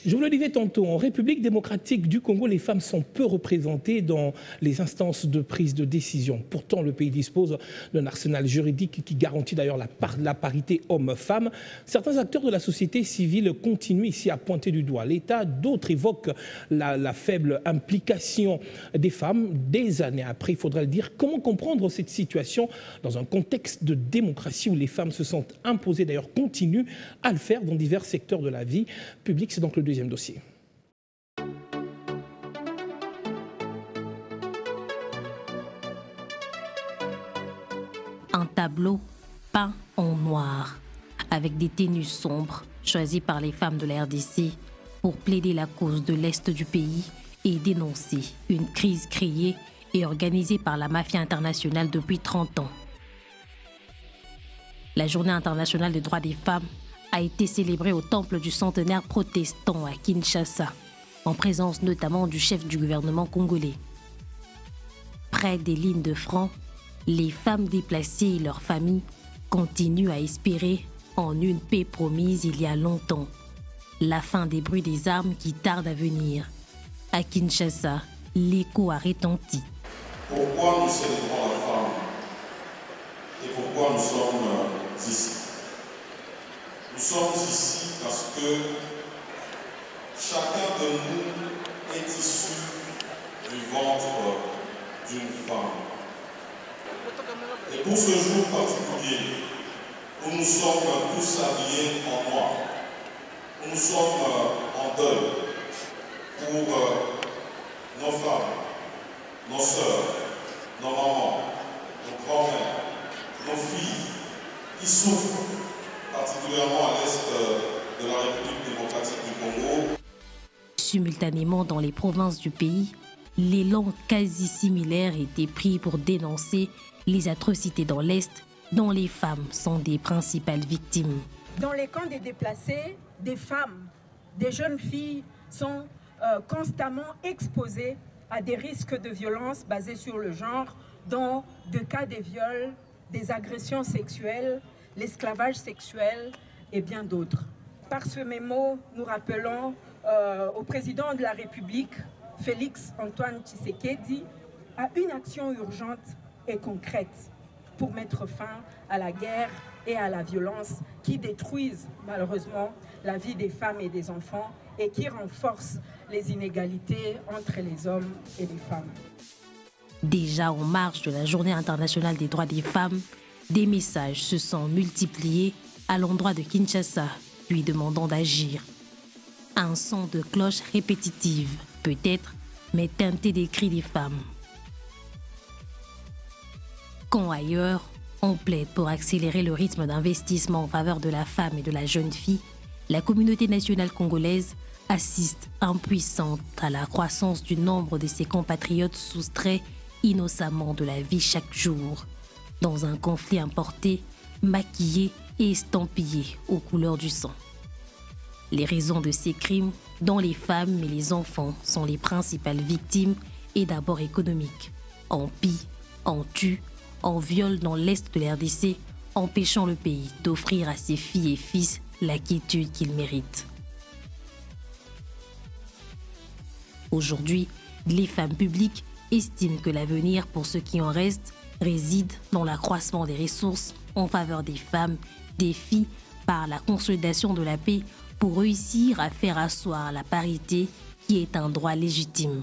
Je vous le disais tantôt, en République démocratique du Congo, les femmes sont peu représentées dans les instances de prise de décision. Pourtant, le pays dispose d'un arsenal juridique qui garantit d'ailleurs la parité homme-femme. Certains acteurs de la société civile continuent ici à pointer du doigt l'État. D'autres évoquent la faible implication des femmes. Des années après, il faudrait le dire. Comment comprendre cette situation dans un contexte de démocratie où les femmes se sentent imposées, d'ailleurs continuent à le faire dans divers secteurs de la vie publique? C'est donc le deuxième dossier. Un tableau peint en noir, avec des tenues sombres choisies par les femmes de la RDC pour plaider la cause de l'Est du pays et dénoncer une crise créée et organisée par la mafia internationale depuis 30 ans. La Journée internationale des droits des femmes a été célébrée au temple du centenaire protestant à Kinshasa, en présence notamment du chef du gouvernement congolais. Près des lignes de front, les femmes déplacées et leurs familles continuent à espérer en une paix promise il y a longtemps, la fin des bruits des armes qui tardent à venir. À Kinshasa, l'écho a retenti. Pourquoi nous célébrons la femme et pourquoi nous sommes ici? Nous sommes ici parce que chacun de nous est issu du ventre d'une femme. Et pour ce jour particulier, où nous sommes tous habillés en noir, où nous sommes en deuil pour nos femmes, nos sœurs, nos mamans, nos grands-mères, nos filles qui souffrent, particulièrement à l'est de la République démocratique du Congo. Simultanément dans les provinces du pays, l'élan quasi similaire était pris pour dénoncer les atrocités dans l'Est, dont les femmes sont des principales victimes. Dans les camps des déplacés, des femmes, des jeunes filles sont constamment exposées à des risques de violence basés sur le genre, dont de cas de viols, des agressions sexuelles, l'esclavage sexuel et bien d'autres. Par ce mémo, nous rappelons au président de la République, Félix Antoine Tshisekedi, à une action urgente et concrète pour mettre fin à la guerre et à la violence qui détruisent malheureusement la vie des femmes et des enfants et qui renforcent les inégalités entre les hommes et les femmes. Déjà en marge de la Journée internationale des droits des femmes, des messages se sont multipliés à l'endroit de Kinshasa, lui demandant d'agir. Un son de cloche répétitive, peut-être, mais teinté des cris des femmes. Quand ailleurs, on plaide pour accélérer le rythme d'investissement en faveur de la femme et de la jeune fille, la communauté nationale congolaise assiste impuissante à la croissance du nombre de ses compatriotes soustraits innocemment de la vie chaque jour, dans un conflit importé, maquillé et estampillé aux couleurs du sang. Les raisons de ces crimes, dont les femmes et les enfants sont les principales victimes, est d'abord économique. On pille, on tue, on viole dans l'est de la RDC, empêchant le pays d'offrir à ses filles et fils la quiétude qu'ils méritent. Aujourd'hui, les femmes publiques estiment que l'avenir pour ceux qui en restent réside dans l'accroissement des ressources en faveur des femmes, des filles, par la consolidation de la paix pour réussir à faire asseoir la parité qui est un droit légitime.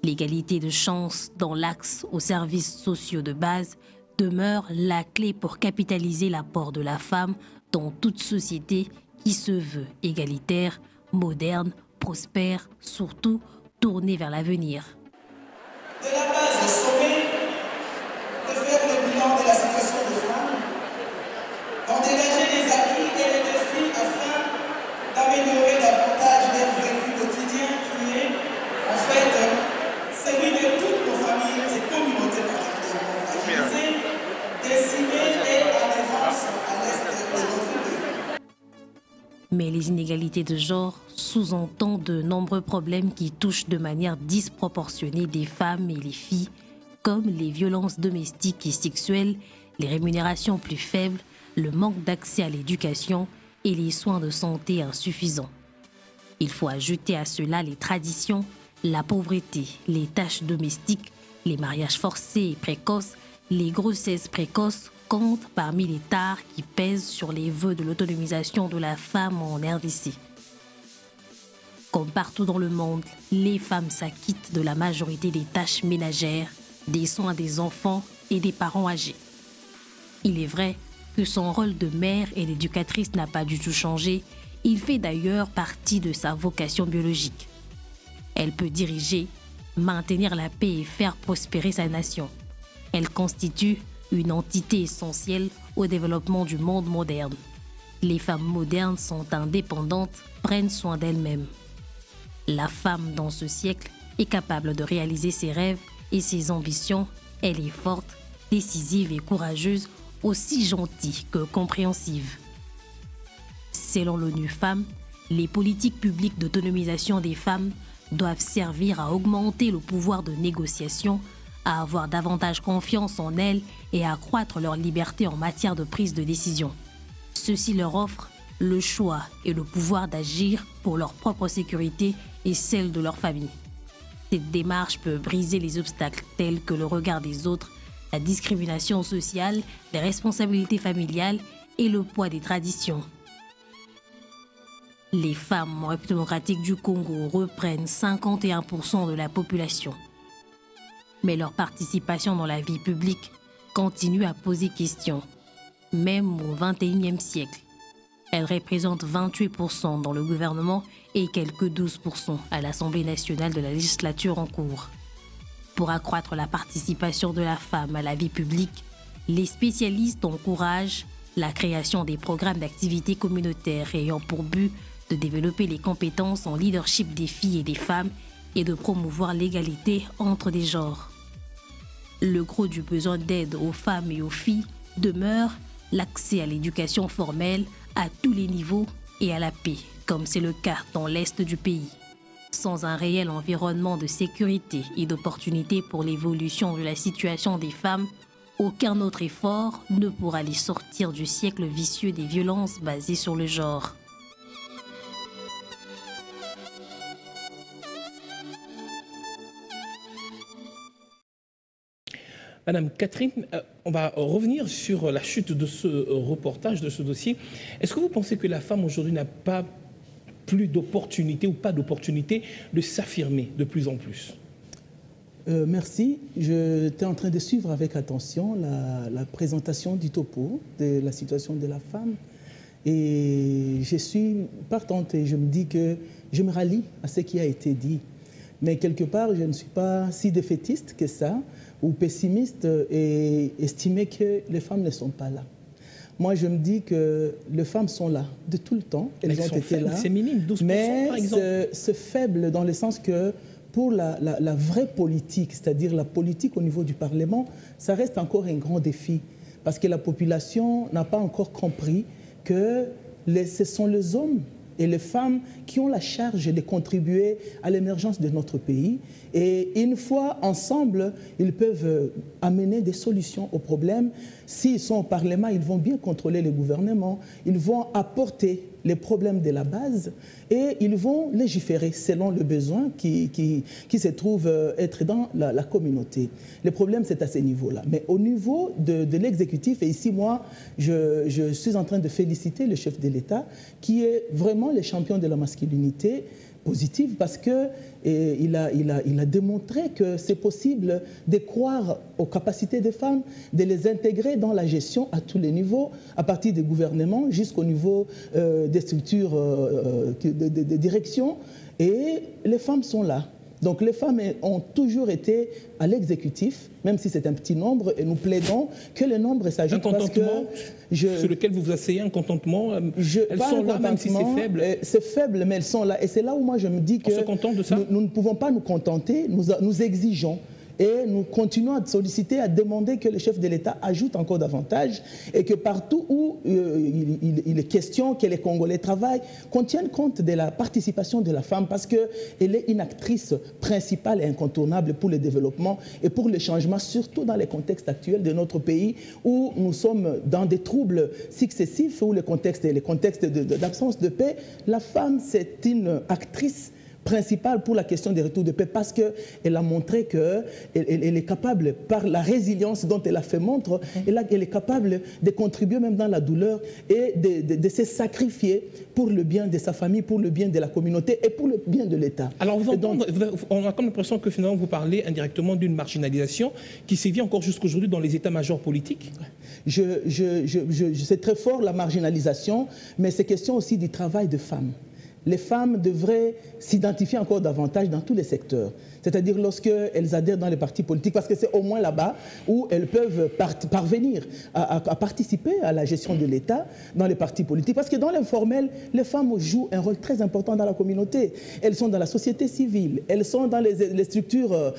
L'égalité de chance dans l'axe aux services sociaux de base demeure la clé pour capitaliser l'apport de la femme dans toute société qui se veut égalitaire, moderne, prospère, surtout tournée vers l'avenir. De la base au sommet, de faire le bilan de la situation des femmes, d'en dégager les acquis et les défis afin d'améliorer davantage leur vécu quotidien qui est, en fait, celui de toutes nos familles et communautés particulièrement fragilisées, décimées et en errance à l'est de notre pays. Mais les inégalités de genre sous-entendent de nombreux problèmes qui touchent de manière disproportionnée des femmes et les filles, comme les violences domestiques et sexuelles, les rémunérations plus faibles, le manque d'accès à l'éducation et les soins de santé insuffisants. Il faut ajouter à cela les traditions, la pauvreté, les tâches domestiques, les mariages forcés et précoces, les grossesses précoces comptent parmi les tares qui pèsent sur les vœux de l'autonomisation de la femme en RDC. Comme partout dans le monde, les femmes s'acquittent de la majorité des tâches ménagères, des soins des enfants et des parents âgés. Il est vrai que son rôle de mère et d'éducatrice n'a pas du tout changé. Il fait d'ailleurs partie de sa vocation biologique. Elle peut diriger, maintenir la paix et faire prospérer sa nation. Elle constitue une entité essentielle au développement du monde moderne. Les femmes modernes sont indépendantes, prennent soin d'elles-mêmes. La femme dans ce siècle est capable de réaliser ses rêves et ses ambitions. Elle est forte, décisive et courageuse, aussi gentille que compréhensive. Selon l'ONU Femmes, les politiques publiques d'autonomisation des femmes doivent servir à augmenter le pouvoir de négociation, à avoir davantage confiance en elles et à accroître leur liberté en matière de prise de décision. Ceci leur offre le choix et le pouvoir d'agir pour leur propre sécurité et celle de leur famille. Cette démarche peut briser les obstacles tels que le regard des autres, la discrimination sociale, les responsabilités familiales et le poids des traditions. Les femmes en République démocratique du Congo reprennent 51% de la population. Mais leur participation dans la vie publique continue à poser question, même au XXIe siècle. Elles représentent 28% dans le gouvernement et quelques 12% à l'Assemblée nationale de la législature en cours. Pour accroître la participation de la femme à la vie publique, les spécialistes encouragent la création des programmes d'activités communautaires ayant pour but de développer les compétences en leadership des filles et des femmes et de promouvoir l'égalité entre les genres. Le gros du besoin d'aide aux femmes et aux filles demeure l'accès à l'éducation formelle à tous les niveaux et à la paix, comme c'est le cas dans l'Est du pays. Sans un réel environnement de sécurité et d'opportunité pour l'évolution de la situation des femmes, aucun autre effort ne pourra les sortir du siècle vicieux des violences basées sur le genre. Madame Catherine, on va revenir sur la chute de ce reportage, de ce dossier. Est-ce que vous pensez que la femme aujourd'hui n'a pas plus d'opportunité ou pas d'opportunité de s'affirmer de plus en plus? Merci. J'étais en train de suivre avec attention la présentation du topo de la situation de la femme. Et je suis partante et je me dis que je me rallie à ce qui a été dit. Mais quelque part, je ne suis pas si défaitiste que ça, ou pessimiste et estimer que les femmes ne sont pas là. Moi, je me dis que les femmes sont là de tout le temps. Elles ont été là. C'est minime, 12% mais par exemple. c'est faible dans le sens que pour la vraie politique, c'est-à-dire la politique au niveau du Parlement, ça reste encore un grand défi. Parce que la population n'a pas encore compris que ce sont les hommes et les femmes qui ont la charge de contribuer à l'émergence de notre pays. Et une fois ensemble, ils peuvent amener des solutions aux problèmes. S'ils sont au Parlement, ils vont bien contrôler les gouvernements, ils vont apporter les problèmes de la base et ils vont légiférer selon le besoin qui se trouve être dans la communauté. Le problème, c'est à ce niveau-là. Mais au niveau de l'exécutif, et ici, moi, je suis en train de féliciter le chef de l'État qui est vraiment le champion de la masculinité positive parce qu'il a démontré que c'est possible de croire aux capacités des femmes, de les intégrer dans la gestion à tous les niveaux, à partir des gouvernements jusqu'au niveau des structures de direction. Et les femmes sont là. Donc les femmes ont toujours été à l'exécutif, même si c'est un petit nombre, et nous plaidons que le nombre s'ajoute parce que... sur lequel vous vous asseyez, un contentement, elles sont là même si c'est faible. C'est faible, mais elles sont là. Et c'est là où moi je me dis que on se contente de ça. Nous ne pouvons pas nous contenter, nous exigeons. Et nous continuons à solliciter, à demander que le chef de l'État ajoute encore davantage et que partout où il est question que les Congolais travaillent, qu'on tienne compte de la participation de la femme parce qu'elle est une actrice principale et incontournable pour le développement et pour le changement, surtout dans les contextes actuels de notre pays où nous sommes dans des troubles successifs, où les contextes d'absence de paix. La femme, c'est une actrice principale pour la question des retours de paix parce qu'elle a montré qu'elle est capable, par la résilience dont elle a fait montre, elle est capable de contribuer même dans la douleur et de se sacrifier pour le bien de sa famille, pour le bien de la communauté et pour le bien de l'État. Alors on a comme l'impression que finalement vous parlez indirectement d'une marginalisation qui sévit encore jusqu'aujourd'hui dans les états-majors politiques. C'est très fort la marginalisation, mais c'est question aussi du travail de femmes. Les femmes devraient s'identifier encore davantage dans tous les secteurs. C'est-à-dire lorsqu'elles adhèrent dans les partis politiques, parce que c'est au moins là-bas où elles peuvent parvenir à participer à la gestion de l'État dans les partis politiques. Parce que dans l'informel, les femmes jouent un rôle très important dans la communauté. Elles sont dans la société civile, elles sont dans les structures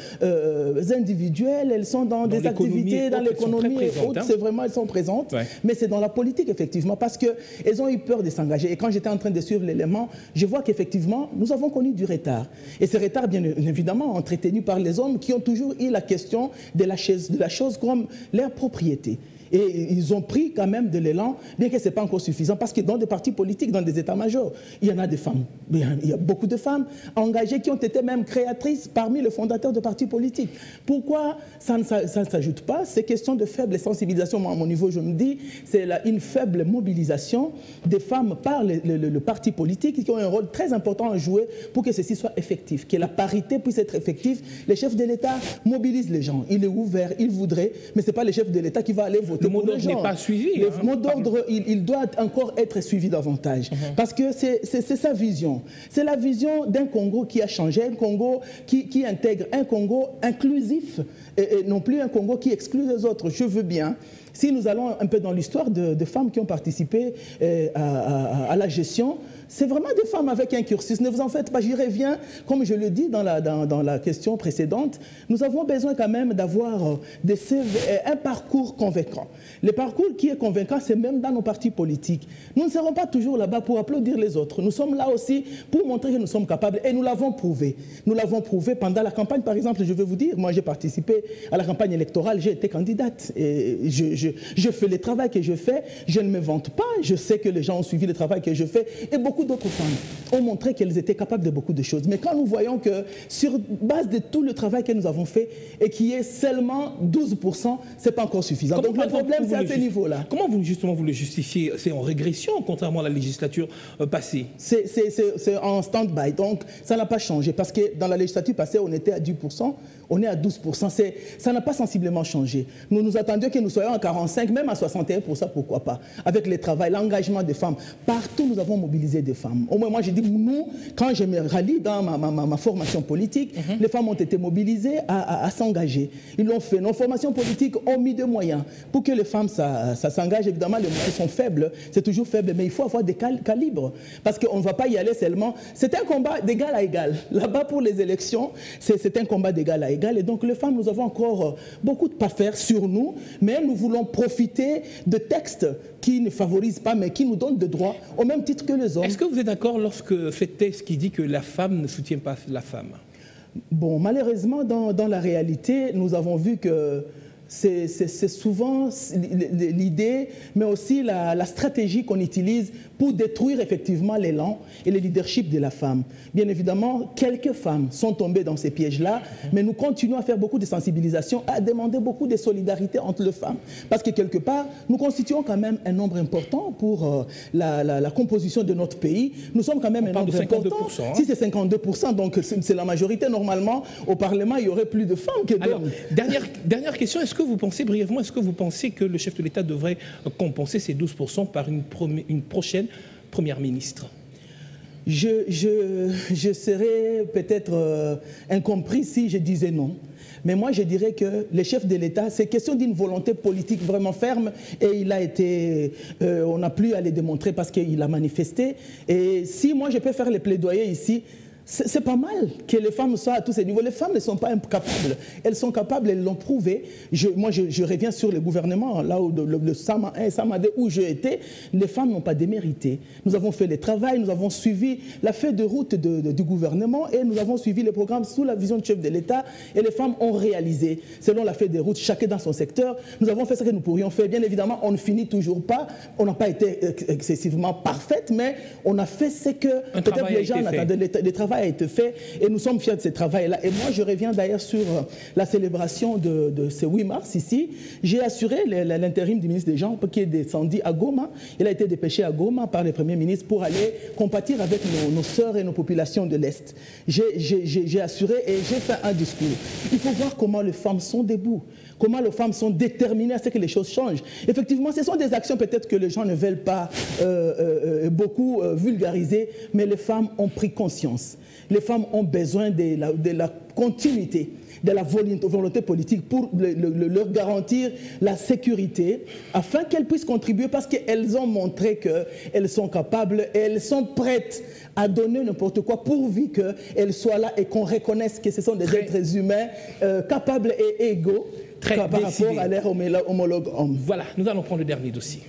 individuelles, elles sont dans des activités, dans l'économie et autres. C'est vraiment, elles sont présentes. Ouais. Mais c'est dans la politique, effectivement, parce qu'elles ont eu peur de s'engager. Et quand j'étais en train de suivre l'élément, je vois qu'effectivement, nous avons connu du retard. Et ce retard, bien évidemment, entretenu par les hommes qui ont toujours eu la question de la chose comme leur propriété. Et ils ont pris quand même de l'élan, bien que ce n'est pas encore suffisant, parce que dans des partis politiques, dans des états-majors, il y en a des femmes. Il y a beaucoup de femmes engagées qui ont été même créatrices parmi les fondateurs de partis politiques. Pourquoi ça ne s'ajoute pas? C'est question de faible sensibilisation. Moi, à mon niveau, je me dis, c'est une faible mobilisation des femmes par le parti politique qui ont un rôle très important à jouer pour que ceci soit effectif, que la parité puisse être effective. Les chefs de l'État mobilisent les gens. Il est ouvert, il voudrait, mais ce n'est pas le chef de l'État qui va aller voter. Le mot d'ordre n'est pas suivi. Le mot d'ordre, il doit encore être suivi davantage. Parce que c'est sa vision. C'est la vision d'un Congo qui a changé, un Congo qui intègre, un Congo inclusif, et non plus un Congo qui exclut les autres. Je veux bien. Si nous allons un peu dans l'histoire de femmes qui ont participé à la gestion, c'est vraiment des femmes avec un cursus. Ne vous en faites pas, j'y reviens. Comme je le dis dans la question précédente, nous avons besoin quand même d'avoir un parcours convaincant. Le parcours qui est convaincant, c'est même dans nos partis politiques. Nous ne serons pas toujours là-bas pour applaudir les autres. Nous sommes là aussi pour montrer que nous sommes capables. Et nous l'avons prouvé. Nous l'avons prouvé pendant la campagne, par exemple, je vais vous dire, moi j'ai participé à la campagne électorale, j'ai été candidate. Et je fais le travail que je fais, je ne me vante pas, je sais que les gens ont suivi le travail que je fais. Et beaucoup d'autres femmes ont montré qu'elles étaient capables de beaucoup de choses. Mais quand nous voyons que sur base de tout le travail que nous avons fait et qui est seulement 12%, ce n'est pas encore suffisant. Donc le problème, c'est à ce niveau-là. Comment vous le justifiez? C'est en régression, contrairement à la législature passée? C'est en stand-by. Donc ça n'a pas changé. Parce que dans la législature passée, on était à 10%, on est à 12%. Ça n'a pas sensiblement changé. Nous nous attendions que nous soyons à 45%, même à 61%, pourquoi pas. Avec le travail, l'engagement des femmes. Partout, nous avons mobilisé des femmes. Au moins, moi, je dis, nous, quand je me rallie dans ma formation politique, les femmes ont été mobilisées à s'engager. Ils l'ont fait. Nos formations politiques ont mis des moyens. Pour que les femmes, ça s'engage, évidemment, les moyens sont faibles. C'est toujours faible, mais il faut avoir des calibres. Parce qu'on ne va pas y aller seulement. C'est un combat d'égal à égal. Là-bas, pour les élections, c'est un combat d'égal à égal. Et donc, les femmes, nous avons encore beaucoup de pas faire sur nous, mais nous voulons profiter de textes qui ne favorisent pas, mais qui nous donnent des droits au même titre que les hommes. Est-ce que vous êtes d'accord lorsque fait texte qui dit que la femme ne soutient pas la femme? Bon, malheureusement, dans la réalité, nous avons vu que c'est souvent l'idée, mais aussi la stratégie qu'on utilise pour détruire effectivement l'élan et le leadership de la femme. Bien évidemment, quelques femmes sont tombées dans ces pièges-là, mais nous continuons à faire beaucoup de sensibilisation, à demander beaucoup de solidarité entre les femmes. Parce que quelque part, nous constituons quand même un nombre important pour la composition de notre pays. Nous sommes quand même un nombre important. Si c'est 52%, donc c'est la majorité. Normalement, au Parlement, il y aurait plus de femmes que d'hommes. Dernière question, est-ce que vous pensez brièvement, est-ce que vous pensez que le chef de l'État devrait compenser ces 12% par une prochaine première ministre? Je serais peut-être incompris si je disais non. Mais moi, je dirais que le chef de l'État, c'est question d'une volonté politique vraiment ferme et il a été, on n'a plus à le démontrer parce qu'il a manifesté. Et si moi, je peux faire le plaidoyer ici, C'est pas mal que les femmes soient à tous ces niveaux. Les femmes ne sont pas incapables. Elles sont capables, elles l'ont prouvé. Moi, je reviens sur le gouvernement, là où le Sama 1 et Sama 2, où j'ai été. Les femmes n'ont pas démérité. Nous avons fait le travail, nous avons suivi la feuille de route du gouvernement et nous avons suivi les programmes sous la vision du chef de l'État. Et les femmes ont réalisé, selon la feuille de route, chacun dans son secteur. Nous avons fait ce que nous pourrions faire. Bien évidemment, on ne finit toujours pas. On n'a pas été excessivement parfaite, mais on a fait ce que peut-être les gens attendaient. Le travail a été fait et nous sommes fiers de ce travail-là. Et moi, je reviens d'ailleurs sur la célébration de ce 8 mars ici. J'ai assuré l'intérim du ministre des Genres qui est descendu à Goma. Il a été dépêché à Goma par le Premier ministre pour aller compatir avec nos sœurs et nos populations de l'Est. J'ai assuré et j'ai fait un discours. Il faut voir comment les femmes sont debout, comment les femmes sont déterminées à ce que les choses changent. Effectivement, ce sont des actions peut-être que les gens ne veulent pas beaucoup vulgariser, mais les femmes ont pris conscience. Les femmes ont besoin de la continuité, de la volonté politique pour leur garantir la sécurité, afin qu'elles puissent contribuer parce qu'elles ont montré qu'elles sont capables et elles sont prêtes à donner n'importe quoi pourvu qu'elles soient là et qu'on reconnaisse que ce sont des êtres humains capables et égaux par rapport à leurs homologues hommes. Voilà, nous allons prendre le dernier dossier.